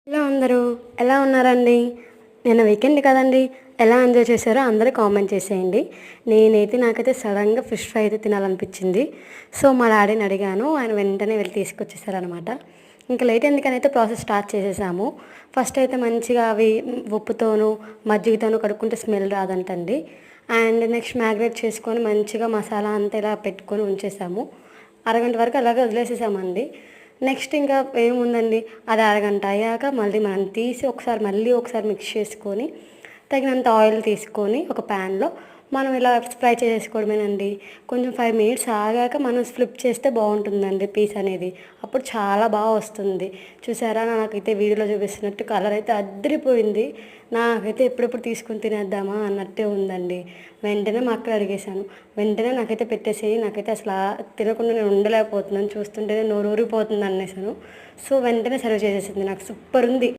Hello అందరూ, ఎలా ఉన్నారండి? నిన్న వీకెండ్ కదండి, ఎలా ఎంజాయ్ చేశారో అందరూ కామెంట్ చేసేయండి. నాకైతే సడన్గా ఫిష్ ఫ్రై అయితే తినాలనిపించింది. సో మా డాడీని అడిగాను, ఆయన వెంటనే వెళ్ళి తీసుకొచ్చేసారనమాట. ఇంకా లేట్ ఎందుకని అయితే ప్రాసెస్ స్టార్ట్ చేసేసాము. ఫస్ట్ అయితే మంచిగా అవి ఉప్పుతోనూ మజ్జిగతోనూ కడుక్కుంటే స్మెల్ రాదంటండి. అండ్ నెక్స్ట్ మ్యాగ్రేట్ చేసుకొని మంచిగా మసాలా అంతా ఇలా పెట్టుకొని ఉంచేసాము. అరగంట వరకు అలాగే వదిలేసేసామండి. నెక్స్ట్ ఇంకా ఏముందండి, అది అరగంట అయ్యాక మళ్ళీ మనం తీసి ఒకసారి మిక్స్ చేసుకొని తగినంత ఆయిల్ తీసుకొని ఒక ప్యాన్లో మనం ఇలా ఫ్రై చేసేసుకోవడమేనండి. కొంచెం 5 మినిట్స్ ఆగాక మనం ఫ్లిప్ చేస్తే బాగుంటుందండి పీస్ అనేది. అప్పుడు చాలా బాగా వస్తుంది. చూసారా, నాకైతే వీడియోలో చూపిస్తున్నట్టు కలర్ అయితే అద్దరిపోయింది. నాకైతే ఎప్పుడెప్పుడు తీసుకుని తినేద్దామా అన్నట్టే ఉందండి. వెంటనే మా అక్కడ అడిగేశాను, వెంటనే నాకైతే పెట్టేసేయి, నాకైతే అసలు తినకుండా నేను ఉండలేకపోతున్నాను, చూస్తుంటేనే నోరు ఊరిపోతుంది అనేసాను. సో వెంటనే సర్వ్ చేసేసింది. నాకు సూపర్ ఉంది.